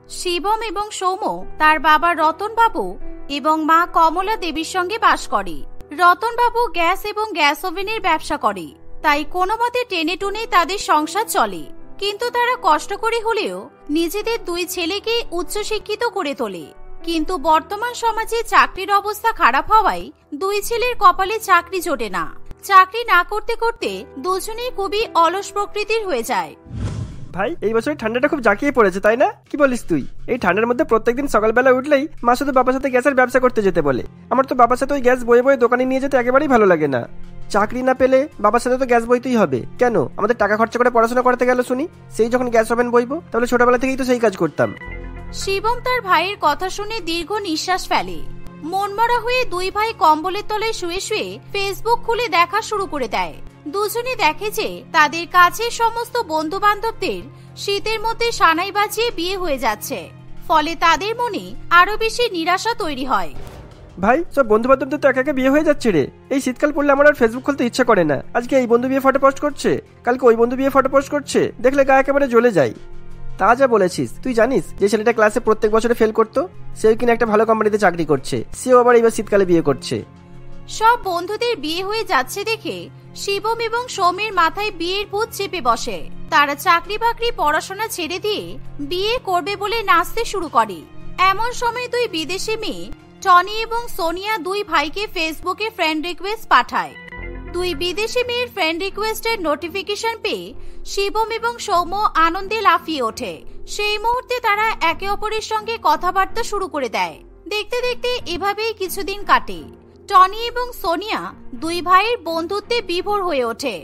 শিবম এবং সৌম্য তার বাবা রতনবাবু এবং মা কমলা দেবীর সঙ্গে বাস করে। রতনবাবু গ্যাস এবং গ্যাস ওভেনের ব্যবসা করে, তাই কোনো মতে টেনে টুনে তাদের সংসার চলে। কিন্তু তারা কষ্ট করে হলেও নিজেদের দুই ছেলেকে উচ্চশিক্ষিত করে তোলে। কিন্তু বর্তমান সমাজে চাকরির অবস্থা খারাপ হওয়ায় দুই ছেলের কপালে চাকরি জোটে না। চাকরি না করতে করতে দুজনেই খুবই অলস প্রকৃতির হয়ে যায়। ভাই, এই বছর ঠান্ডাটা খুব জাঁকিয়ে পড়েছে, তাই না? কি বলিস তুই? এই ঠান্ডার মধ্যে প্রত্যেকদিন সকালবেলা উঠলেই মা শুধু বাবার সাথে গ্যাসের ব্যবসা করতে যেতে বলে। আমার তো বাবার সাথে ওই গ্যাস বয়ে বয়ে দোকানে নিয়ে যেতে একেবারেই ভালো লাগে না। চাকরি না পেলে বাবার সাথে তো গ্যাস বইতেই হবে। কেন আমাদের টাকা খরচা করে পড়াশোনা করতে গেল শুনি? সেই যখন গ্যাস ওভেন বইবো, তাহলে ছোটবেলা থেকেই তো সেই কাজ করতাম। শিবম তার ভাইয়ের কথা শুনে দীর্ঘ নিঃশ্বাস ফেলে। মনমরা হয়ে দুই ভাই কম্বলের তলায় শুয়ে শুয়ে ফেসবুক খুলে দেখা শুরু করে দেয়। দুজনে দেখে যে তাদের কাছের সমস্ত বন্ধু বান্ধবদের শীতের মধ্যে সানাই বাজিয়ে বিয়ে হয়ে যাচ্ছে। ফলে তাদের মনে আরো বেশি নিরাশা তৈরি হয়। ভাই, সব বন্ধু বান্ধবদের তো একা একা বিয়ে হয়ে যাচ্ছে রে। এই শীতকাল পড়লে আমার আর ফেসবুক খুলতে ইচ্ছা করে না। আজকে এই বন্ধু বিয়ে ফটো পোস্ট করছে, কালকে ওই বন্ধু বিয়ে ফটো পোস্ট করছে, দেখলে গা একেবারে জ্বলে যায়। তা যা বলেছিস, তুই জানিস যে ছেলেটা ক্লাসে প্রত্যেক বছরে ফেল করতো, সেও কিনা একটা ভালো কোম্পানিতে চাকরি করছে। সেও আবার এবার শীতকালে বিয়ে করছে। সব বন্ধুদের বিয়ে হয়ে যাচ্ছে দেখে শিবম এবং সৌমের মাথায় বিয়ের ভূত চেপে বসে। তারা চাকরি বাকরি পড়াশোনা ছেড়ে দিয়ে বিয়ে করবে বলে নাচতে শুরু করে। এমন সময় দুই বিদেশি মেয়ে টনি এবং সোনিয়া দুই ভাইকে ফেসবুকে ফ্রেন্ড রিকোয়েস্ট পাঠায়। দুই বিদেশি মেয়ের ফ্রেন্ড রিকোয়েস্টের নোটিফিকেশন পেয়ে শিবম এবং সৌম্য আনন্দে লাফিয়ে ওঠে। সেই মুহূর্তে তারা একে অপরের সঙ্গে কথাবার্তা শুরু করে দেয়। দেখতে দেখতে এভাবেই কিছুদিন কাটে। টনি এবং সোনিয়া দুই ভাইয়ের বন্ধুত্বে বিভোর হয়ে ওঠে।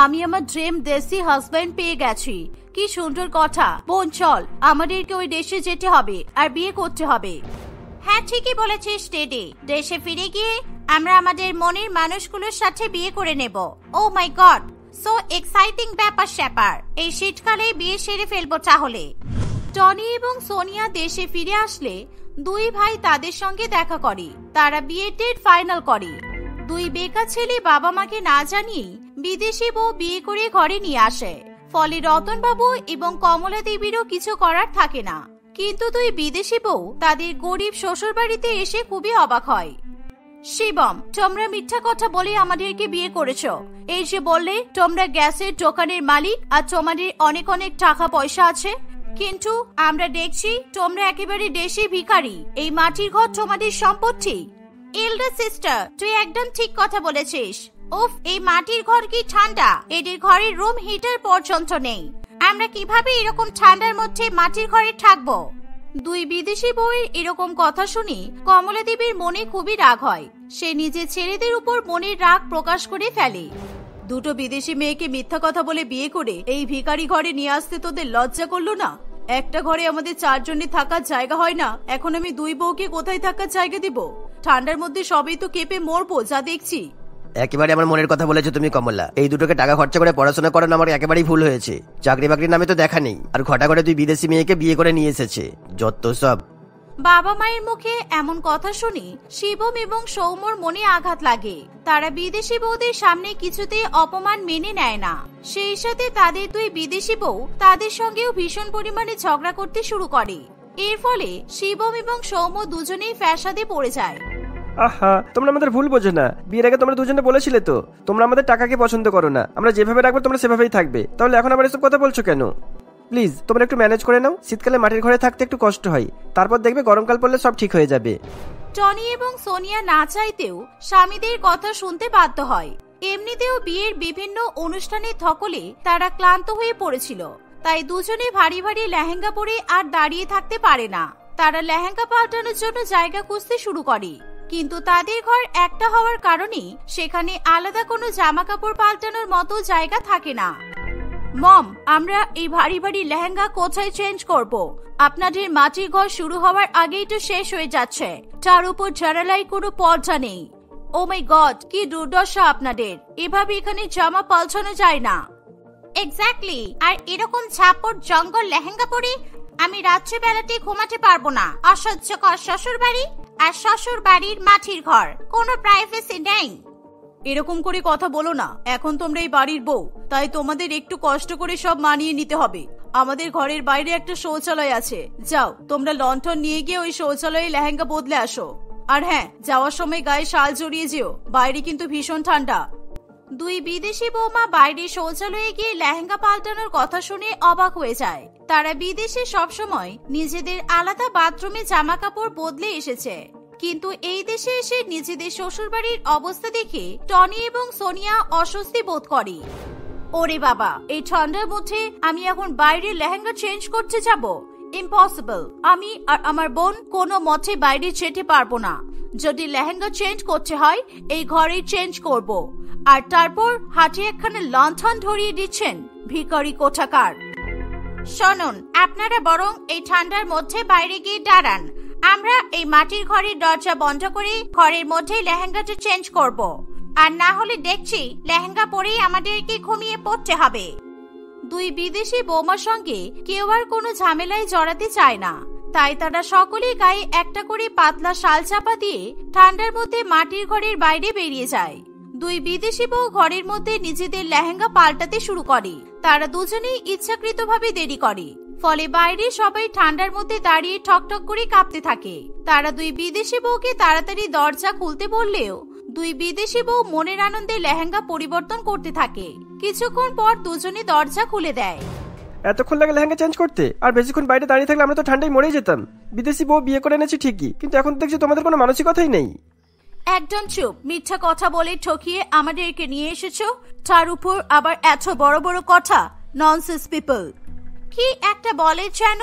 আমি আমার ড্রিম দেশি হাজবেন্ড পেয়ে গেছি। কি সুন্দর কথা, বোন চল আমাদেরকে ওই দেশে যেতে হবে আর বিয়ে করতে হবে। হ্যাঁ, ঠিকই বলেছিস টেডি। দেশে ফিরে গিয়ে আমরা আমাদের মনের মানুষগুলোর সাথে বিয়ে করে নেব। ও মাই গড, সো এক্সাইটিং ব্যাপার স্যাপার। এই শীতকালে বিয়ে সেরে ফেলবো তাহলে। টনি এবং সোনিয়া দেশে ফিরে আসলে দুই ভাই তাদের সঙ্গে দেখা করে। তারা বিয়ের ডেট ফাইনাল করে। দুই বেকার ছেলে বাবা মাকে না জানিয়ে বিদেশি বউ বিয়ে করে ঘরে নিয়ে আসে। ফলে রতনবাবু এবং কমলা দেবীরও কিছু করার থাকে না। কিন্তু দুই বিদেশি বউ তাদের গরিব শ্বশুর বাড়িতে এসে খুবই অবাক হয়। শিবম, তোমরা মিথ্যা কথা বলে আমাদেরকে বিয়ে করেছো। এই যে বললে তোমরা গ্যাসের দোকানের মালিক আর তোমাদের অনেক অনেক টাকা পয়সা আছে, কিন্তু আমরা দেখছি তোমরা একেবারে দেশি ভিখারি। এই মাটির ঘর তোমাদের সম্পত্তি। এল্ডার সিস্টার, তুই একদম ঠিক কথা বলেছিস। উফ, এই মাটির ঘর কি ঠান্ডা! এদের ঘরের রুম হিটার পর্যন্ত নেই। আমরা কিভাবে এরকম ঠান্ডার মধ্যে মাটির ঘরে থাকবো? দুই বিদেশি বউয়ের এরকম কথা শুনে কমলা দেবীর মনে খুবই রাগ হয়। সে নিজের ছেলেদের উপর মনের রাগ প্রকাশ করে ফেলে। দুটো বিদেশি মেয়েকে মিথ্যা কথা বলে বিয়ে করে এই ভিখারি ঘরে নিয়ে আসতে তোদের লজ্জা করলো না? একটা ঘরে আমাদের চারজনের থাকার জায়গা হয় না, এখন আমি দুই বউকে কোথায় থাকার জায়গা দিব? ঠান্ডার মধ্যে সবই তো কেঁপে মরবো যা দেখছি। একেবারে আমার মনের কথা বলেছো তুমি কমলা। এই দুটোকে টাকা খরচা করে পড়াশোনা করানো আমার একেবারেই ভুল হয়েছে। চাকরি বাকরির নামে তো দেখা নেই, আর ঘটা করে তুই বিদেশি মেয়েকে বিয়ে করে নিয়ে এসেছে। যত সব। বাবা মায়ের মুখে এমন কথা শুনে শিবম এবং সৌম্যর মনে আঘাত লাগে। তারা বিদেশি বউদের সামনে কিছুতেই অপমান মেনে নেয় না। সেই সাথে তাদের দুই বিদেশি বউ তাদের সঙ্গেও ভীষণ পরিমাণে ঝগড়া করতে শুরু করে। এর ফলে শিবম এবং সৌম্য দুজনেই ফ্যাসাদে পড়ে যায়। আহা, তোমরা আমাদের ভুল বোঝো না। বিয়ের আগে তোমরা দুজনে বলেছিলে তো তোমরা আমাদের টাকাকে পছন্দ করো না, আমরা যেভাবে রাখবো তোমরা সেভাবেই থাকবে। তাহলে এখন আবার এসব কথা বলছো কেন? প্লিজ তোমরা একটু ম্যানেজ করে নাও। শীতকালে মাটির ঘরে থাকতে একটু কষ্ট হয়, তারপর দেখবে গরমকাল পড়লে সব ঠিক হয়ে যাবে। টনি এবং সোনিয়া না চাইতেও স্বামীদের কথা শুনতে বাধ্য হয়। এমনিতেও বিয়ের বিভিন্ন অনুষ্ঠানে ধকলে তারা ক্লান্ত হয়ে পড়েছিল, তাই দুজনে ভারী ভারী লেহেঙ্গা পরে আর দাঁড়িয়ে থাকতে পারে না। তারা লেহেঙ্গা পাল্টানোর জন্য জায়গা খুঁজতে শুরু করে, কিন্তু তাদের ঘর একটা হওয়ার কারণে সেখানে আলাদা কোনো জামা কাপড় পাল্টানোর মতো জায়গা থাকে না। মম, আমরা এই ভারী ভারী লেহেঙ্গা কোথায় চেঞ্জ করব? আপনাদের মাটির ঘর শুরু হওয়ার আগেই তো শেষ হয়ে যাচ্ছে, তার উপর জানালায় কোনো পর্দা নেই। ও মাই গড, কি দুর্দশা আপনাদের! এভাবে এখানে জামা পাল্টানো যায় না। এক্স্যাক্টলি, আর এরকম ঝাপড় জঙ্গল লেহেঙ্গা পরে আমি রাত্রিবেলাতে ঘুমাতে পারবো না। অসহ্যকর শ্বশুর বাড়ি, আর শ্বশুর বাড়ির মাটির ঘর, কোনো প্রাইভেসি নেই। এরকম করে কথা বলো না, এখন তোমরা এই বাড়ির বউ, তাই তোমাদের একটু কষ্ট করে সব মানিয়ে নিতে হবে। আমাদের ঘরের বাইরে একটা শৌচালয় আছে, যাও তোমরা লণ্ঠন নিয়ে গিয়ে ওই শৌচালয়ে লেহেঙ্গা বদলে আসো। আর হ্যাঁ, যাওয়ার সময় গায়ে শাল জড়িয়ে যেও, বাইরে কিন্তু ভীষণ ঠান্ডা। দুই বিদেশি বৌমা বাইরে শৌচালয়ে গিয়ে লেহেঙ্গা পাল্টানোর কথা শুনে অবাক হয়ে যায়। তারা বিদেশে সবসময় নিজেদের আলাদা বাথরুমে জামা কাপড় বদলে এসেছে, কিন্তু এই দেশে এসে নিজেদের শ্বশুরবাড়ির অবস্থা দেখে টনি এবং সোনিয়া অস্বস্তি বোধ করে। ওরে বাবা, এই ঠান্ডার মধ্যে আমি এখন বাইরে লেহেঙ্গা চেঞ্জ করতে যাব? ইম্পসিবল। আমি আর আমার বোন কোনো মতে বাইরে যেতে পারবো না। যদি লেহেঙ্গা চেঞ্জ করতে হয় এই ঘরেই চেঞ্জ করব। আর তারপর হাতে একখানে লণ্ঠন ধরিয়ে দিচ্ছেন, ভিখারি কোথাকার। শুনুন, আপনারা বরং এই ঠান্ডার মধ্যে বাইরে গিয়ে দাঁড়ান, আমরা এই মাটির ঘরের দরজা বন্ধ করে ঘরের মধ্যেই লেহেঙ্গাটা চেঞ্জ করব। আর না হলে দেখছি লেহেঙ্গা পরেই আমাদেরকে ঘুমিয়ে পড়তে হবে। দুই বিদেশি বৌমার সঙ্গে কেউ আর কোনো ঝামেলায় জড়াতে চায় না, তাই তারা সকলেই গায়ে একটা করে পাতলা শাল চাপা দিয়ে ঠান্ডার মধ্যে মাটির ঘরের বাইরে বেরিয়ে যায়। দুই বিদেশি বউ ঘরের মধ্যে নিজেদের লেহেঙ্গা পাল্টাতে শুরু করে। তারা দুজনেই ইচ্ছাকৃতভাবে দেরি করে, ফলে বাইরে সবাই ঠান্ডার মধ্যে দাঁড়িয়ে ঠকঠক করে কাঁপতে থাকে। তারা দুই বিদেশি বউকে তাড়াতাড়ি দরজা খুলতে বললেও দুই বিদেশি বউ মনের আনন্দে লেহেঙ্গা পরিবর্তন করতে থাকে। কিছুক্ষণ পর দুজনে দরজা খুলে দেয়। এতক্ষণ লাগে লেহেঙ্গা চেঞ্জ করতে, আর বেশিক্ষণ বাইরে দাঁড়িয়ে থাকলে আমরা তো ঠান্ডায় মরেই যেতাম। বিদেশি বউ বিয়ে করে এনেছি ঠিকই, কিন্তু এখন দেখছি তোমাদের কোনো মানসিকতাই নেই। একদম চুপ, মিথ্যা কথা বলে ঠকিয়ে আমাদেরকে নিয়ে এসেছো, তার উপর আবার এত বড় বড় কথা। Nonsense people. কি একটা বলে যেন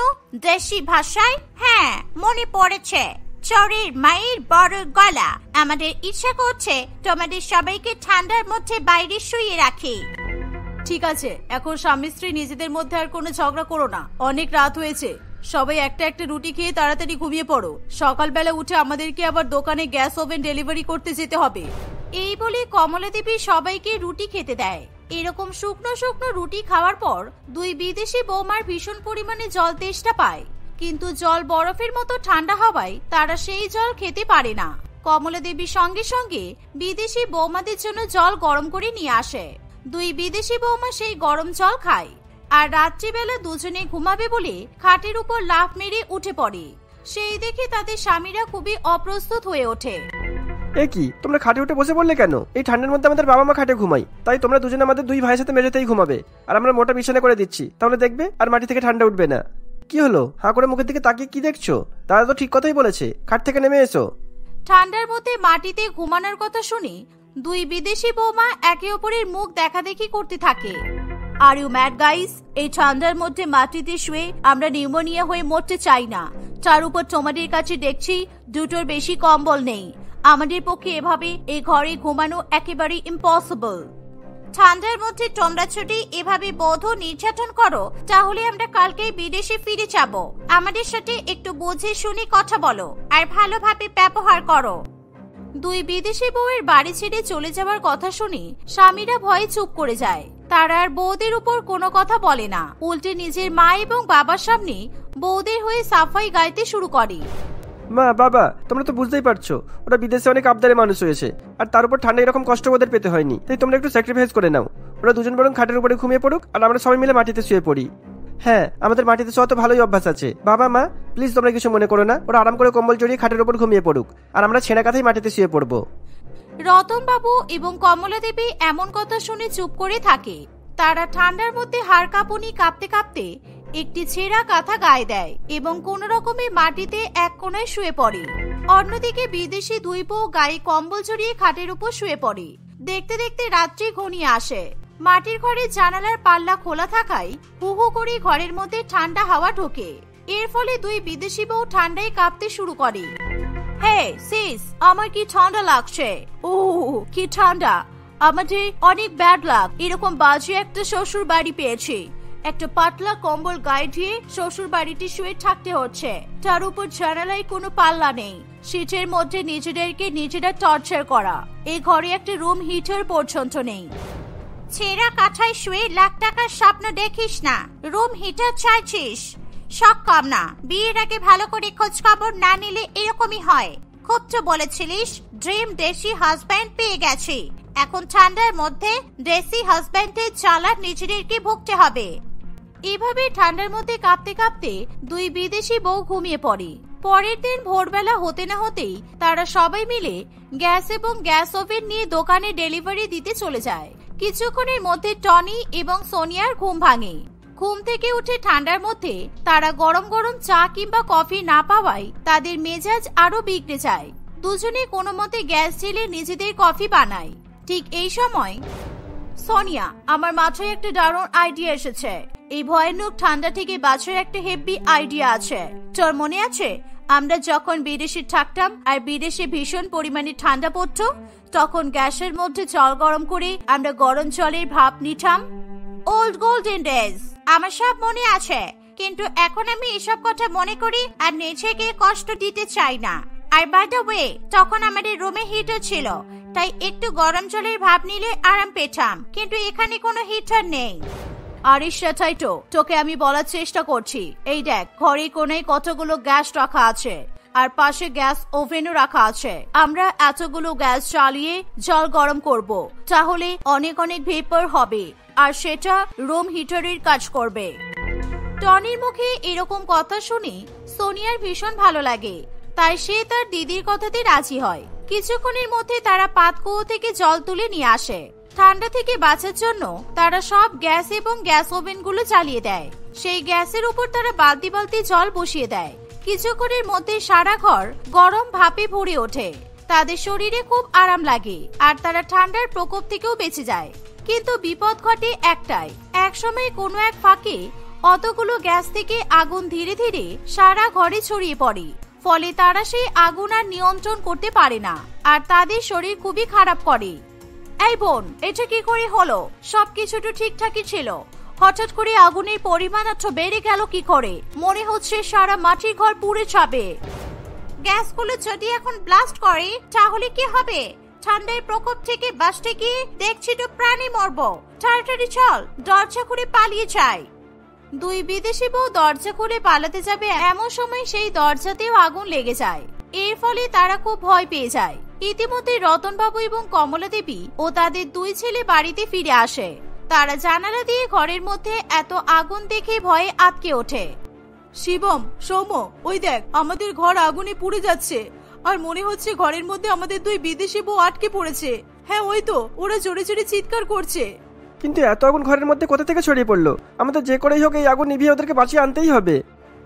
দেশি ভাষায়? হ্যাঁ, মনে পড়েছে, চরের মায়ের বড় গলা। আমাদের ইচ্ছা করছে তোমাদের সবাইকে ঠান্ডার মধ্যে বাইরে শুয়ে রাখি। ঠিক আছে, এখন স্বামী স্ত্রী নিজেদের মধ্যে আর কোনো ঝগড়া করো না, অনেক রাত হয়েছে। সবাই একটা একটা রুটি খেয়ে তাড়াতাড়ি ঘুমিয়ে পড়ো, সকালবেলা উঠে আমাদেরকে আবার দোকানে গ্যাস ওভেন ডেলিভারি করতে যেতে হবে। এই বলে কমলা দেবী সবাইকে রুটি খেতে দেয়। এরকম শুকনো শুকনো রুটি খাওয়ার পর দুই বিদেশি বৌমার ভীষণ পরিমাণে জল তেষ্টা পায়, কিন্তু জল বরফের মতো ঠান্ডা হওয়ায় তারা সেই জল খেতে পারে না। কমলা দেবী সঙ্গে সঙ্গে বিদেশি বৌমাদের জন্য জল গরম করে নিয়ে আসে। দুই বিদেশি বৌমা সেই গরম জল খায়, আর রাত্রিবেলা দুজনে ঘুমাবে বলে খাটের উপর লাফ মেরে উঠে পড়ে। সেই দেখে তাদের স্বামীরা খুবই অপ্রস্তুত হয়ে ওঠে। এ কি, তোমরা খাটে উঠে বসে পড়লে কেন? এই ঠান্ডার মধ্যে আমাদের বাবা মা খাটে ঘুমাই, তাই তোমরা দুজনে আমাদের দুই ভাইয়ের সাথে মেঝেতেই ঘুমাবে, আর আমরা মোটা বিছানা করে দিচ্ছি, তাহলে দেখবে আর মাটি থেকে ঠান্ডা উঠবে না। কি হলো, হাঁ করে মুখের দিকে তাকিয়ে কি দেখছো? দাদা তো ঠিক কথাই বলেছে, খাট থেকে নেমে এসো। ঠান্ডার মধ্যে মাটিতে ঘুমানোর কথা শুনে দুই বিদেশি বৌমা একে অপরের মুখ দেখাদেখি করতে থাকে। Are you mad guys? এই ঠান্ডার মধ্যে মাটিতে শুয়ে আমরা নিউমোনিয়া হয়ে মরতে চাই না। তার উপর তোমাদের কাছে দেখছি দুটোর বেশি কম্বল নেই। আমাদের পক্ষে এভাবে এই ঘরে ঘুমানো একেবারে ইম্পসিবল। ঠান্ডার মধ্যে তোমরা যদি এভাবে বধ নির্যাতন করো, তাহলে আমরা কালকেই বিদেশে ফিরে যাব। আমাদের সাথে একটু বুঝে শুনে কথা বলো আর ভালোভাবে ব্যবহার করো। দুই বিদেশি বউয়ের বাড়ি ছেড়ে চলে যাওয়ার কথা শুনে স্বামীরা ভয়ে চুপ করে যায়। তারা আর বউদের উপর কোনো কথা বলে না, উল্টে নিজের মা এবং বাবার সামনে বউদের হয়ে সাফাই গাইতে শুরু করে। মা, বাবা, তোমরা তো বুঝতেই পারছো ওরা বিদেশে অনেক আবদারে মানুষ হয়েছে, আর তার উপর ঠান্ডা এরকম কষ্ট ওদের পেতে হয়নি, তাই তোমরা একটু স্যাক্রিফাইস করে নাও। ওরা দুজন বরং খাটের উপরে ঘুমিয়ে পড়ুক, আর আমরা সবাই মিলে মাটিতে শুয়ে পড়ি। হ্যাঁ, আমাদের মাটিতে শোয়া তো ভালোই অভ্যাস আছে। বাবা মা, প্লিজ তোমরা কিছু মনে করো না, ওরা আরাম করে কম্বল জড়িয়ে খাটের উপর ঘুমিয়ে পড়ুক, আর আমরা ছেঁড়া কাঁথায় মাটিতে শুয়ে পড়বো। রতন বাবু এবং কমলা দেবী এমন কথা শুনে চুপ করে থাকে। তারা ঠান্ডার মধ্যে হাড় কাঁপুনি কাঁপতে কাঁপতে একটি ছেঁড়া কাঁথা গায়ে দেয় এবং কোন রকমে মাটিতে এক কোণায় শুয়ে পড়ে। অন্যদিকে বিদেশি দুই বউ গায়ে কম্বল জড়িয়ে খাটের উপর শুয়ে পড়ে। দেখতে দেখতে রাত্রি ঘনিয়ে আসে। মাটির ঘরের জানালার পাল্লা খোলা থাকায় হু হু করে ঘরের মধ্যে ঠান্ডা হাওয়া ঢোকে। এর ফলে দুই বিদেশি বউ ঠান্ডায় কাঁপতে শুরু করে। হে সিস, আমার কি ঠান্ডা লাগছে। ও কি ঠান্ডা, আমাদের অনেক ব্যাড লাক, এরকম বাজে একটা শ্বশুর বাড়ি পেয়েছি। একটা পাতলা কম্বল গায়ে দিয়ে শ্বশুর বাড়িতে শুয়ে থাকতে হচ্ছে, তার উপর জানালায় কোনো পাল্লা নেই। শীতের মধ্যে নিজেদেরকে নিজেরা টর্চার করা। এই ঘরে একটা রুম হিটার পর্যন্ত নেই। ছেঁড়া কাঁথায় শুয়ে লাখ টাকার স্বপ্ন দেখিস না, রুম হিটার চাইছিস। শখ কম না, বিয়ের আগে ভালো করে খোঁজ খবর না নিলে এরকমই হয়। খুব তো বলেছিলিস ড্রিম দেশি হাজব্যান্ড পেয়ে গেছি, এখন ঠান্ডার মধ্যে দেশি হাজব্যান্ডের জ্বালা নিজেদেরকে ভুগতে হবে। এভাবে ঠান্ডার মধ্যে কাঁপতে কাঁপতে দুই বিদেশি বউ ঘুমিয়ে পড়ে। পরের দিন ভোরবেলা হতে না হতেই তারা সবাই মিলে গ্যাস এবং গ্যাস ওভেন নিয়ে দোকানে ডেলিভারি দিতে চলে যায়। কিছুক্ষণের মধ্যে টনি এবং সোনিয়ার ঘুম ভাঙে। ঘুম থেকে উঠে ঠান্ডার মধ্যে তারা গরম গরম চা কিংবা কফি না পাওয়ায় তাদের মেজাজ আরো বিগড়ে যায়। দুজনে কোনো মতে গ্যাস জ্বেলে নিজেদের কফি বানায়। ঠিক এই সময় সোনিয়া, আমার মাথায় একটা দারুণ আইডিয়া এসেছে। এই ভয়ানক ঠান্ডা থেকে বাঁচার একটা হেভি আইডিয়া আছে। তোর মনে আছে আমরা যখন বিদেশে থাকতাম আর বিদেশে ভীষণ পরিমাণে ঠান্ডা পড়তো, তখন গ্যাসের মধ্যে জল গরম করে আমরা গরম জলের ভাপ নিতাম? Old golden days. আমার সব মনে আছে, কিন্তু এখন আমি এসব কথা মনে করি আর নিজেকে কষ্ট দিতে চাই না। আর বাই দ্য ওয়ে, তখন আমাদের রুমে হিটার ছিল, তাই একটু গরম জলের ভাপ নিলে আরাম পেতাম, কিন্তু এখানে কোনো হিটার নেই। আরে সেটাই তো তোকে আমি বলার চেষ্টা করছি। এই দেখ, ঘরে কোণে কতগুলো গ্যাস রাখা আছে আর পাশে গ্যাস ওভেনও রাখা আছে। আমরা এতগুলো গ্যাস চালিয়ে জল গরম করব, তাহলে অনেক অনেক ভেপার হবে আর সেটা রুম হিটারের কাজ করবে। টনির মুখে এরকম কথা শুনে সোনিয়ার ভীষণ ভালো লাগে, তাই সে তার দিদির কথাতে রাজি হয়। কিছুক্ষণের মধ্যে তারা পাতকুয়ো থেকে জল তুলে নিয়ে আসে। ঠান্ডা থেকে বাঁচার জন্য তারা সব গ্যাস এবং গ্যাস ওভেনগুলো জ্বালিয়ে দেয়। সেই গ্যাসের উপর তারা বালতি বালতি জল বসিয়ে দেয়। কিছুক্ষণের মধ্যে সারা ঘর গরম ভাপে ভরে ওঠে। তাদের শরীরে খুব আরাম লাগে আর তারা ঠান্ডার প্রকোপ থেকেও বেঁচে যায়। কিন্তু বিপদ ঘটে একটাই, একসময় কোনো এক ফাঁকে অতগুলো গ্যাস থেকে আগুন ধীরে ধীরে সারা ঘরে ছড়িয়ে পড়ে। ফলে তারা সেই আগুন আর নিয়ন্ত্রণ করতে পারে না আর তাদের শরীর খুবই খারাপ করে। এই বোন, এটা কি করে হলো? সবকিছু তো ঠিকঠাকই ছিল, হঠাৎ করে আগুনের পরিমাণ এত বেড়ে গেল কি করে? মনে হচ্ছে সারা মাটির ঘর পুড়ে যাবে। গ্যাসগুলো যদি এখন ব্লাস্ট করে তাহলে কি হবে? ঠান্ডার প্রকোপ থেকে বাঁচতে গিয়ে দেখছি তো প্রাণী মরবো। তাড়াতাড়ি চল, দরজা খুলে পালিয়ে যাই। দুই বিদেশি বউ দরজা খুলে পালাতে যাবে, এমন সময় সেই দরজাতেও আগুন লেগে যায়। এর ফলে তারা খুব ভয় পেয়ে যায়। ইতিমধ্যে রতনবাবু এবং কমলা দেবী ও তাদের দুই ছেলে বাড়িতে ফিরে আসে। তারা জানালা দিয়ে ঘরের মধ্যে এত আগুন দেখে ভয়ে আটকে ওঠে। শিবম, সৌম, ওই দেখ আমাদের ঘর আগুনে পুড়ে যাচ্ছে আর মনে হচ্ছে ঘরের মধ্যে আমাদের দুই বিদেশি বউ আটকে পড়েছে। হ্যাঁ, ওই তো ওরা জোরে জোরে চিৎকার করছে। কিন্তু এত আগুন ঘরের মধ্যে কোথা থেকে ছড়িয়ে পড়লো? আমাদের যে করেই হোক এই আগুন নিভিয়ে ওদেরকে বাঁচিয়ে আনতেই হবে।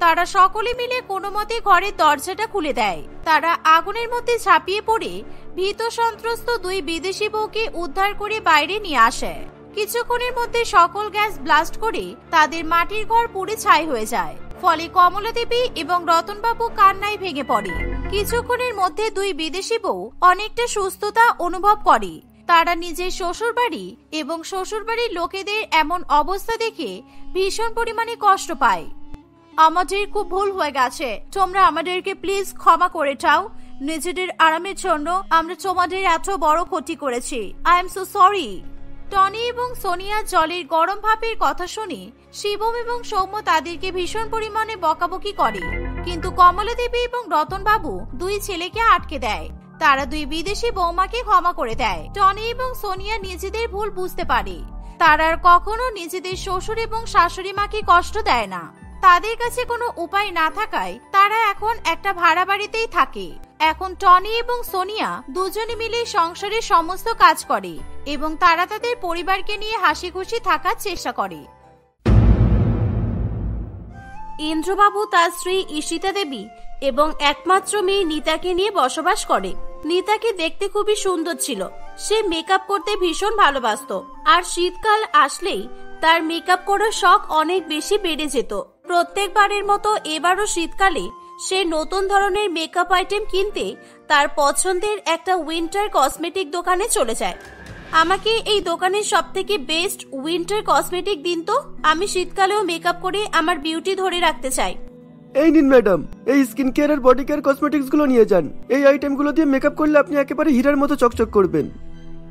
তারা সকলে মিলে কোনো মতে ঘরের দরজাটা খুলে দেয়। তারা আগুনের মধ্যে ঝাঁপিয়ে পড়ে ভীত সন্ত্রস্ত দুই বিদেশি বউকে উদ্ধার করে বাইরে নিয়ে আসে। কিছুক্ষণের মধ্যে সকল গ্যাস ব্লাস্ট করে তাদের মাটির ঘর পুড়ে ছাই হয়ে যায়। ফলে কমলা দেবী এবং রতনবাবু কান্নায় ভেঙে পড়ে। কিছুক্ষণের মধ্যে দুই বিদেশি বউ অনেকটা সুস্থতা অনুভব করে। তারা নিজের শ্বশুর বাড়ি এবং শ্বশুর বাড়ির লোকেদের এমন অবস্থা দেখে ভীষণ পরিমাণে কষ্ট পায়। আমাদের খুব ভুল হয়ে গেছে, তোমরা আমাদেরকে প্লিজ ক্ষমা করে দাও। নিজেদের আরামের জন্য আমরা তোমাদের এত বড় ক্ষতি করেছি। I am so sorry. Tony এবং সোনিয়া জলের গরম ভাপের কথা শুনে শিবম এবং সৌম্য তাদেরকে ভীষণ পরিমাণে বকাবকি করে, কিন্তু কমলা দেবী এবং রতন বাবু দুই ছেলেকে আটকে দেয়। তারা দুই বিদেশি বৌমাকে ক্ষমা করে দেয়। টনি এবং সোনিয়া নিজেদের ভুল বুঝতে পারে। তারা আর কখনো নিজেদের শ্বশুর এবং শাশুড়ি মাকে কষ্ট দেয় না। তাদের কাছে কোনো উপায় না থাকায় তারা এখন একটা ভাড়া বাড়িতেই থাকে। এখন টনি এবং সোনিয়া দুজনে মিলে সংসারের সমস্ত কাজ করে এবং তারা তাদের পরিবারকে নিয়ে হাসি খুশি থাকার চেষ্টা করে। ইন্দ্রবাবু তার স্ত্রী ঈশিতা দেবী এবং একমাত্র মেয়ে নিতাকে নিয়ে বসবাস করে। নিতাকে দেখতে খুবই সুন্দর ছিল। সে মেকআপ করতে ভীষণ ভালোবাসতো আর শীতকাল আসলেই তার মেকআপ করার শখ অনেক বেশি বেড়ে যেত। প্রত্যেকবারের মতো এবারও শীতকালে সে নতুন ধরনের মেকআপ আইটেম কিনতে তার পছন্দের একটা উইন্টার কসমেটিক দোকানে চলে যায়। আমাকে এই দোকানের সবথেকে বেস্ট উইন্টার কসমেটিক দিন তো, আমি শীতকালেও মেকআপ করে আমার বিউটি ধরে রাখতে চাই। এই নিন ম্যাডাম, এই স্কিন কেয়ার আর বডি কেয়ার কসমেটিক্স গুলো নিয়ে যান। এই আইটেমগুলো দিয়ে মেকআপ করলে আপনি একেবারে হীরার মতো চকচক করবেন।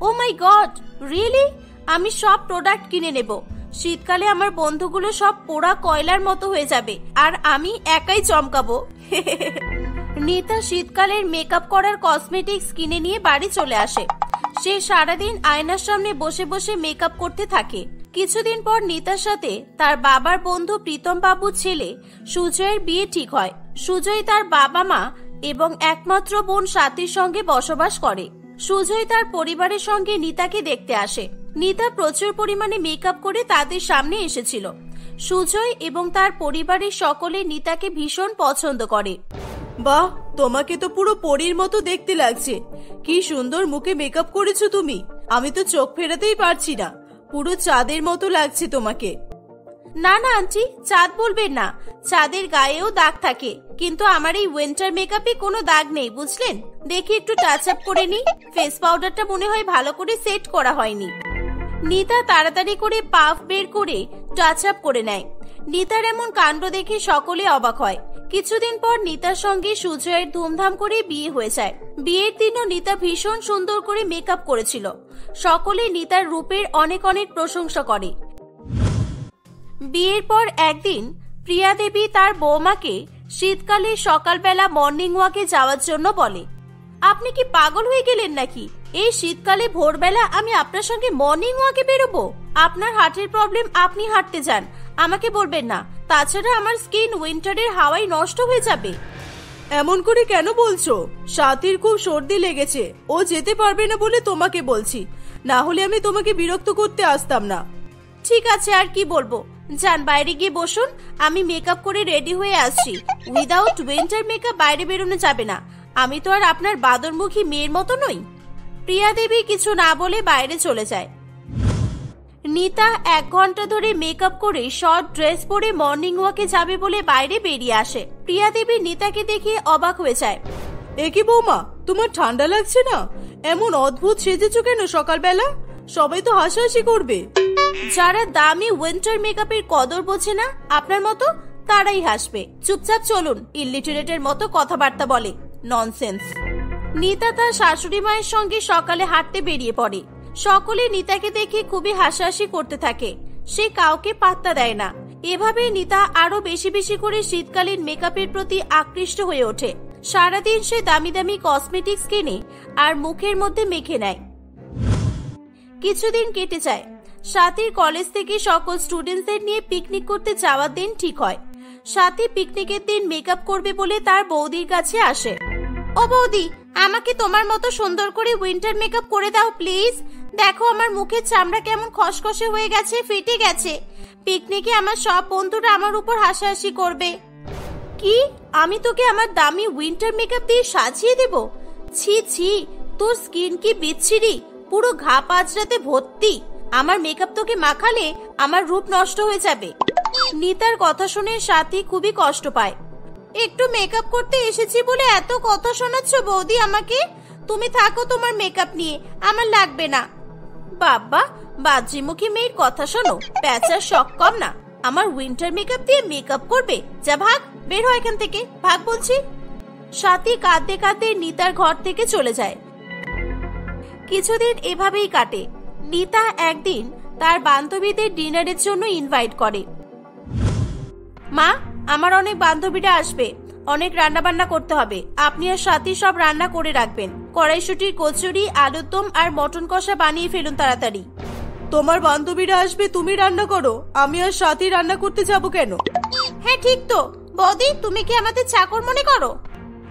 ও মাই গড, রিয়েলি? আমি সব প্রোডাক্ট কিনে নেব। শীতকালে আমার বন্ধুগুলো সব পোড়া কয়লার মতো হয়ে যাবে আর আমি একাই চমকাবো। নিতা শীতকালের মেকআপ করার কসমেটিক্স কিনে নিয়ে বাড়ি চলে আসে। সে সারাদিন আয়নার সামনে বসে বসে মেকআপ করতে থাকে, কিছুদিন পর নিতার সাথে তার বাবার বন্ধু প্রীতম বাবুর ছেলে সুজয়ের বিয়ে ঠিক হয়। সুজয় তার বাবা মা এবং একমাত্র বোন স্বাতীর সঙ্গে বসবাস করে। সুজয় তার পরিবারের সঙ্গে নিতাকে দেখতে আসে। নিতা প্রচুর পরিমাণে মেকআপ করে তাদের সামনে এসেছিল। সুজয় এবং তার পরিবারের সকলে নিতাকে ভীষণ পছন্দ করে। বাহ, তোমাকে তো পুরো পরীর মতো দেখতে লাগছে। কি সুন্দর মুখে মেকআপ করেছো তুমি, আমি তো চোখ ফেরাতেই পারছি না। পুরো চাঁদের মতো লাগছে তোমাকে। না না আন্টি, চাঁদ বলবেন না, চাঁদের গায়েও দাগ থাকে, কিন্তু আমার এই উইন্টার মেকআপে কোনো দাগ নেই, বুঝলেন? দেখি একটু টাচ আপ করে নি। ফেস পাউডারটা মনে হয় ভালো করে সেট করা হয়নি। নিতা তাড়াতাড়ি করে পাফ বের করে টাচ আপ করে নেয়। নিতার এমন কাণ্ড দেখে সকলে অবাক হয়। কিছুদিন পর নিতার সঙ্গে সুজয়ের ধুমধাম করে বিয়ে হয়ে যায়। বিয়ের দিনও নিতা ভীষণ সুন্দর করে মেকআপ করেছিল। সকলে নিতার রূপের অনেক অনেক প্রশংসা করে। বিয়ের পর একদিন প্রিয়া দেবী তার বৌমাকে শীতকালে সকালবেলা মর্নিং ওয়াকে যাওয়ার জন্য বলে। আপনি কি পাগল হয়ে গেলেন নাকি? এই শীতকালে ভোরবেলা আমি আপনার সঙ্গে মর্নিং ওয়াকে বেরোবো? আপনার হার্টের প্রবলেম, আপনি হাঁটতে যান, আমাকে বলবেন না। তাছাড়া আমার স্কিন উইন্টারের হাওয়ায় নষ্ট হয়ে যাবে। এমন করে কেন বলছো? স্বাতীর খুব সর্দি লেগেছে, ও যেতে পারবে না বলে তোমাকে বলছি, না হলে আমি তোমাকে বিরক্ত করতে আসতাম না। ঠিক আছে, আর কি বলবো, যান বাইরে গিয়ে বসুন, আমি মেকআপ করে রেডি হয়ে আসছি। উইদাউট উইন্টার মেকআপ বাইরে বেরোনো যাবে না। আমি তো আর আপনার বাদরমুখী মেয়ের মতো নই। প্রিয়া দেবী কিছু না বলে বাইরে চলে যায়। নিতা 1 ঘন্টা ধরে মেকআপ করে শর্ট ড্রেস পরে মর্নিং ওয়াকে যাবে বলে বাইরে বেরিয়ে আসে। প্রিয়া দেবী নিতাকে দেখে অবাক হয়ে যায়। এ কি বৌমা, তোমার ঠান্ডা লাগছে না? এমন অদ্ভুত সেজেছো কেন সকালবেলা? সবাই তো হাসাহাসি করবে। যারা দামি উইন্টার মেকআপের কদর বোঝে না আপনার মতো, তারাই হাসবে। চুপচাপ চলুন, ইলিটারেটের মতো কথাবার্তা বলে, ননসেন্স। নিতা তার শাশুড়ি মায়ের সঙ্গে সকালে হাঁটতে বেরিয়ে পড়ে। সকলে নিতাকে দেখে খুবই হাসাহাসি করতে থাকে। সে কাউকে পাত্তা দেয় না। এভাবে নিতা আরো বেশি বেশি করে শীতকালীন মেকআপের প্রতি আকৃষ্ট হয়ে ওঠে। সারাদিন সে দামি দামি কসমেটিক্স কেনে আর মুখের মধ্যে মেখে নেয়। কিছুদিন কেটে যায়। স্বাতীর কলেজ থেকে সকল স্টুডেন্টসদের নিয়ে পিকনিক করতে যাওয়ার দিন ঠিক হয়। স্বাতী পিকনিকের দিন মেকআপ করবে বলে তার বৌদির কাছে আসে। ও বৌদি, আমাকে তোমার মতো সুন্দর করে উইন্টার মেকআপ করে দাও প্লিজ। দেখো আমার মুখের চামড়া কেমন খসখসে হয়ে গেছে, ফেটে গেছে। পিকনিকে আমার সব বন্ধুরা আমার উপর হাসাহাসি করবে। কি, আমি তোকে আমার দামি উইন্টার মেকআপ দিয়ে সাজিয়ে দেব? ছি ছি, তোর স্কিন কি বিচ্ছিরি, পুরো ঘা পাঁচড়াতে ভর্তি। আমার মেকআপ তোকে মাখালে আমার রূপ নষ্ট হয়ে যাবে। নিতার কথা শুনে স্বাতী খুবই কষ্ট পায়। একটু মেকআপ করতে এসেছি বলে এত কথা শোনাচ্ছ বৌদি আমাকে? তুমি থাকো তোমার মেকআপ নিয়ে, আমার লাগবে না। বাবা, বাজ্যিমুখী মেয়ের কথা শোনো, প্যাঁচার শখ কম না। আমার উইন্টার মেকআপ দিয়ে মেকআপ করবে? যা ভাগ, বের হয় এখান থেকে, ভাগ বলছি। স্বাতী কাঁদতে কাঁদতে নিতার ঘর থেকে চলে যায়। কিছুদিন এভাবেই কাটে। নিতা একদিন তার বান্ধবীদের ডিনারের জন্য ইনভাইট করে। মা, আমার অনেক বান্ধবীরা আসবে, অনেক রান্না বান্না করতে হবে। আপনি আর স্বাতী সব রান্না করে রাখবেন। কড়াইশুটির কচুরি, আলুর দম আর মটন কষা বানিয়ে ফেলুন তাড়াতাড়ি। তোমার বান্ধবীরা আসবে, তুমি রান্না করো, আমি আর স্বাতী রান্না করতে যাব কেন? হ্যাঁ ঠিক তো বৌদি, তুমি কি আমাদের চাকর মনে করো?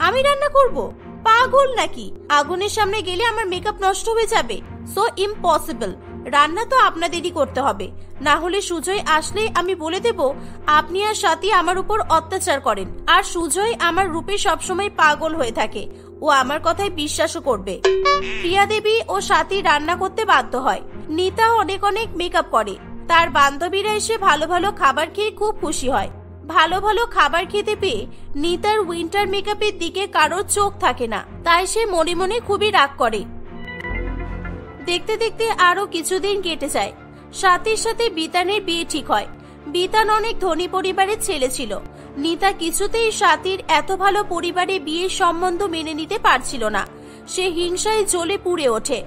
আমি রান্না করব? পাগল নাকি? আগুনের সামনে গেলে আমার মেকআপ নষ্ট হয়ে যাবে। So impossible. রান্না তো আপনাদেরই করতে হবে, না হলে সুজয় আসলে আমি বলে দেব আপনি আর স্বাতী আমার উপর অত্যাচার করেন। আর সুজয় আমার রূপে সবসময় পাগল হয়ে থাকে, ও আমার কথায় বিশ্বাসও করবে। প্রিয়া দেবী ও স্বাতী রান্না করতে বাধ্য হয়। নিতা অনেক অনেক মেকআপ করে। তার বান্ধবীরা এসে ভালো ভালো খাবার খেয়ে খুব খুশি হয়। ভালো ভালো খাবার খেতে পেয়ে নিতার উইন্টার মেকআপের দিকে কারোর চোখ থাকে না, তাই সে মনে মনে খুবই রাগ করে। দেখতে দেখতে আরো কিছুদিন কেটে যায়। স্বাতীর সাথে বিতানের বিয়ে ঠিক হয়। বিতান অনেক ধনী পরিবারের ছেলে ছিল। নিতা কিছুতেই স্বাতীর এত ভালো পরিবারে বিয়ের সম্বন্ধ মেনে নিতে পারছিল না। সে হিংসায় জ্বলে পুড়ে ওঠে।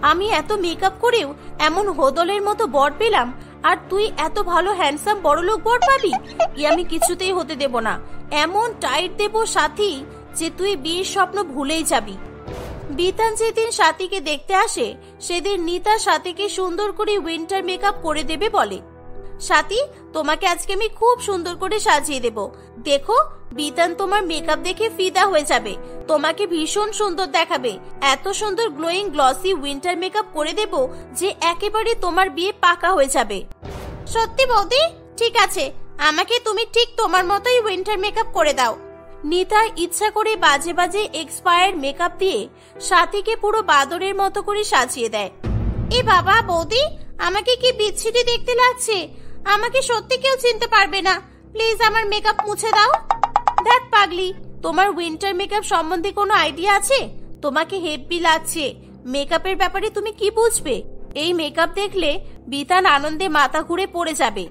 আমি এত মেকআপ করেও এমন হোদলের মতো বর পেলাম, আর তুই এত ভালো হ্যান্ডসাম বড়লোক বর পাবি? আমি কিছুতেই হতে দেব না। এমন টাইট দেব সাথী যে তুই বিয়ের স্বপ্ন ভুলেই যাবি। বিতান যেদিন সাথীকে দেখতে আসে সেদিন নিতা সাথীকে সুন্দর করে উইন্টার মেকআপ করে দেবে বলে। সাথী, তোমাকে আজকে আমি খুব সুন্দর করে সাজিয়ে দেব, দেখো বিতান তোমার মেকআপ দেখে ফিদা হয়ে যাবে, তোমাকে ভীষণ সুন্দর দেখাবে, এত সুন্দর গ্লোয়িং গ্লসি উইন্টার মেকআপ করে দেব যে একেবারে তোমার বিয়ে পাকা হয়ে যাবে। সত্যি বৌদি? ঠিক আছে, আমাকে তুমি ঠিক তোমার মতোই উইন্টার মেকআপ করে দাও। নিতা ইচ্ছা করে বাজে বাজে এক্সপায়ার্ড মেকআপ দিয়ে সাথীকে পুরো বাদরের মতো করে সাজিয়ে দেয়। এ বাবা বৌদি, আমাকে কি বিচ্ছিরি দেখতে লাগছে, আমাকে সত্যি কেউ চিনতে পারবে না, প্লিজ আমার মেকআপ মুছে দাও। দেখ পাগলি, তোমার উইন্টার মেকআপ সম্বন্ধে কোনো আইডিয়া আছে? তোমাকে হেভি লাগছে, মেকআপের ব্যাপারে তুমি কি বুঝবে? এই মেকআপ দেখলে বিতান আনন্দে মাথা ঘুরে পড়ে যাবে।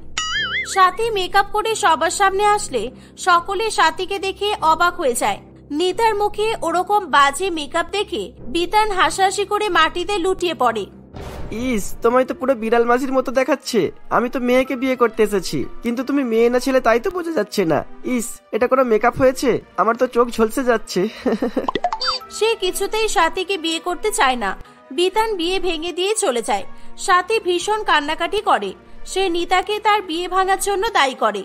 সাথী মেকআপ করে সবার সামনে আসলে সকলে সাথীকে দেখে অবাক হয়ে যায়। নিতার মুখে ওরকম বাজে মেকআপ দেখে বিতান হাসাহাসি করে মাটিতে লুটিয়ে পড়ে। ইস, তোমায় তো পুরো বিড়াল মাঝির মতো দেখাচ্ছে। আমি তো মেয়েকে বিয়ে করতে এসেছি, কিন্তু তুমি মেয়ে না ছেলে তাই তো বোঝা যাচ্ছে না। ইস, এটা কোনো মেকআপ হয়েছে? আমার তো চোখ ঝলসে যাচ্ছে। সে কিছুতেই সাথীকে বিয়ে করতে চায় না। বিতান বিয়ে ভেঙে দিয়ে চলে যায়। সাথী ভীষণ কান্নাকাটি করে। সে নিতাকে তার বিয়ে ভাঙার জন্য দায়ী করে।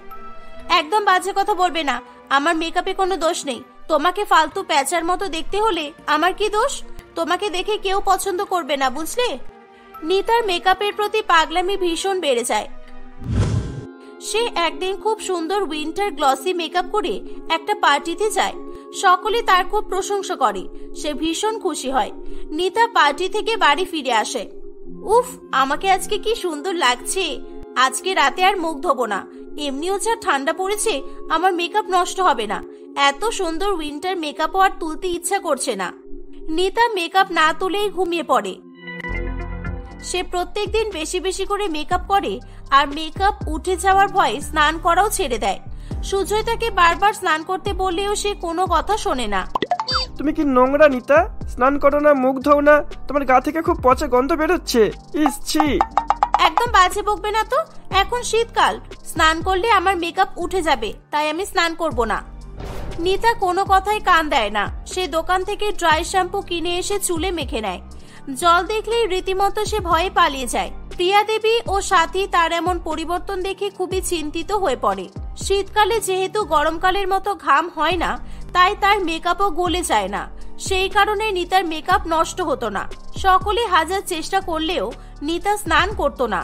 একদম বাজে কথা বলবে না, আমার মেকআপে কোনো দোষ নেই। তোমাকে ফালতু প্যাচার মতো দেখতে হলে আমার কি দোষ? তোমাকে দেখে কেউ পছন্দ করবে না, বুঝলে? নিতার মেকআপের প্রতি পাগলামি ভীষণ বেড়ে যায়। সে একদিন খুব সুন্দর উইন্টার গ্লসি মেকআপ করে একটা পার্টিতে যায়। সকলে তার খুব প্রশংসা করে। সে ভীষণ খুশি হয়। নিতা পার্টি থেকে বাড়ি ফিরে আসে। উফ, আমাকে আজকে কি সুন্দর লাগছে। আজকে রাতে আর মুখ ধোবো না, এমনিও যা ঠান্ডা পড়েছে, আমার মেকআপ নষ্ট হবে না। এত সুন্দর উইন্টার মেকআপ আর তুলতে ইচ্ছা করছে না। নিতা মেকআপ না তুলেই ঘুমিয়ে পড়ে। সে প্রত্যেকদিন বেশি বেশি করে মেকআপ করে আর মেকআপ উঠে যাওয়ার ভয়ে স্নান করাও ছেড়ে দেয়। সুজয় তাকে বারবার স্নান করতে বললেও সে কোনো কথা শোনে না। তুমি কি নোংরা নিতা? স্নান করো না, মুখ ধোও না, তোমার গা থেকে খুব পচা গন্ধ বেরোচ্ছে। ইস, ছি। একদম বাজে বকবে না তো। এখন শীতকাল, স্নান করলে আমার মেকআপ উঠে যাবে, তাই আমি স্নান করব না। নিতা কোনো কথাই কান দেয় না। সে দোকান থেকে ড্রাই শ্যাম্পু কিনে এসে চুলে মেখে নেয়। জল দেখলেই রীতিমতো সে ভয়ে পালিয়ে যায়। প্রিয়া দেবী ও সাথী তার এমন পরিবর্তন দেখে খুবই চিন্তিত হয়ে পড়ে। শীতকালে যেহেতু গরমকালের মতো ঘাম হয় না, তাই তার মেকআপও গলে যায় না। সেই কারণে নিতার মেকআপ নষ্ট হতো না। সকলে হাজার চেষ্টা করলেও নিতা স্নান করতো না।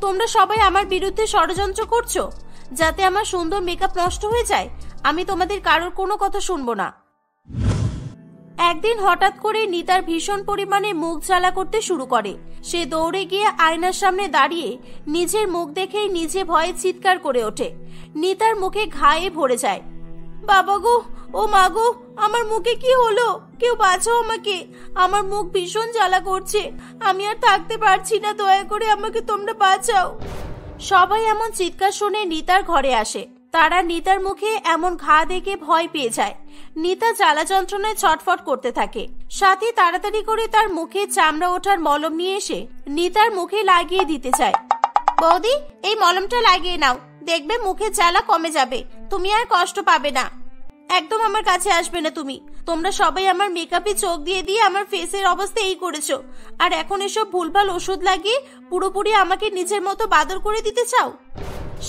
তোমরা সবাই আমার বিরুদ্ধে ষড়যন্ত্র করছো যাতে আমার সুন্দর মেকআপ নষ্ট হয়ে যায়। আমি তোমাদের কারোর কোনো কথা শুনবো না। একদিন হঠাৎ করে নিতার ভীষণ পরিমাণে মুখ জ্বালা করতে শুরু করে। সে দৌড়ে গিয়ে আয়নার সামনে দাঁড়িয়ে নিজের মুখ দেখেই নিজে ভয়ে চিৎকার করে ওঠে। নিতার মুখে ঘায়ে ভরে যায়। বাবা গো, ও মা গো, আমার মুখে কি হলো? কেউ বাঁচাও আমাকে, আমার মুখ ভীষণ জ্বালা করছে, আমি আর থাকতে পারছি না, দয়া করে আমাকে তোমরা বাঁচাও। সবাই এমন চিৎকার শুনে নিতার ঘরে আসে। তারা নিতার মুখে এমন ঘা দেখে ভয় পেয়ে যায়। নিতা জ্বালা যন্ত্রণায় ছটফট করতে থাকে। সাথী তাড়াতাড়ি করে তার মুখে চামড়া ওঠার মলম নিয়ে এসে নিতার মুখে লাগিয়ে দিতে চায়। বৌদি, এই মলমটা লাগিয়ে নাও, দেখবে মুখের জ্বালা কমে যাবে, তুমি আর কষ্ট পাবে না। একদম আমার কাছে আসবে না তুমি। তোমরা সবাই আমার মেকআপে চোখ দিয়ে দিয়ে আমার ফেসের অবস্থা এই করেছো, আর এখন এসব ভুলভাল ওষুধ লাগিয়ে পুরোপুরি আমাকে নিজের মতো বাদর করে দিতে চাও।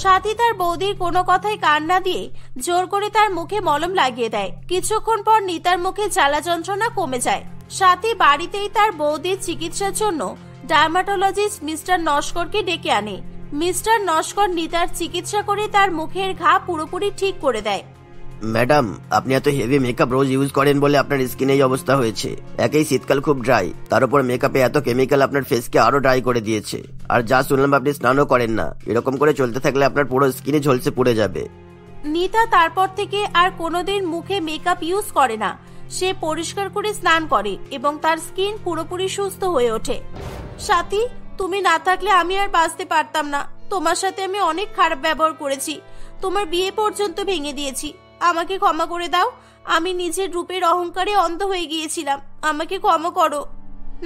সাথী তার বৌদির কোনো কথাই কান না দিয়ে জোর করে তার মুখে মলম লাগিয়ে দেয়। কিছুক্ষণ পর নিতার মুখে জ্বালা যন্ত্রণা কমে যায়। সাথী বাড়িতেই তার বৌদির চিকিৎসার জন্য ডার্মাটোলজিস্ট মিস্টার নস্করকে ডেকে আনে। মিস্টার নস্কর নিতার চিকিৎসা করে তার মুখের ঘা পুরোপুরি ঠিক করে দেয়। ম্যাডাম, আপনি এত হেভি মেকআপ রোজ ইউজ করেন বলে আপনার স্কিনে এই অবস্থা হয়েছে। একই শীতকাল খুব ড্রাই, তার উপর মেকআপে এত কেমিক্যাল আপনার ফেসকে আরো ড্রাই করে দিয়েছে। আর যা শুনলাম আপনি স্নানও করেন না। এরকম করে চলতে থাকলে আপনার পুরো স্কিনে ঝলসে পুড়ে যাবে। নিতা তারপর থেকে আর কোনোদিন মুখে মেকআপ ইউজ করে না। সে পরিষ্কার করে স্নান করে এবং তার স্কিন পুরোপুরি সুস্থ হয়ে ওঠে। সাথী, তুমি না থাকলে আমি আর বাঁচতে পারতাম না। তোমার সাথে আমি অনেক খারাপ ব্যবহার করেছি, তোমার বিয়ে পর্যন্ত ভেঙে দিয়েছি। আমাকে ক্ষমা করে দাও। আমি নিজের রূপের অহংকারে অন্ধ হয়ে গিয়েছিলাম, আমাকে ক্ষমা করো।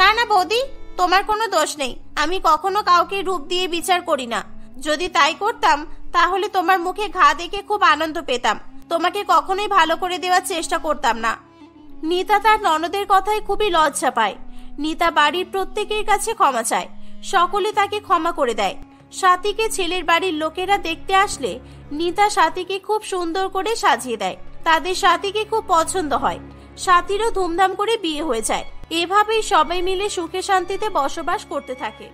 না না বৌদি, তোমার কোনো দোষ নেই। আমি কখনো কাউকে রূপ দিয়ে বিচার করি না। যদি তাই করতাম তাহলে তোমার মুখে ঘা দেখে খুব আনন্দ পেতাম। তোমাকে কখনোই ভালো করে দেওয়ার চেষ্টা করতাম না। নিতা তার ননদের কথায় খুবই লজ্জা পায়। নিতা বাড়ির প্রত্যেকের কাছে ক্ষমা চায়, সকলে তাকে ক্ষমা করে দেয়। স্বাতীকে ছেলের বাড়ির লোকেরা দেখতে আসলে নিতা স্বাতীকে খুব সুন্দর করে সাজিয়ে দেয়। তাদের স্বাতীকে খুব পছন্দ হয়। স্বাতীরও ধুমধাম করে বিয়ে হয়ে যায়। এভাবেই সবাই মিলে সুখে শান্তিতে বসবাস করতে থাকে।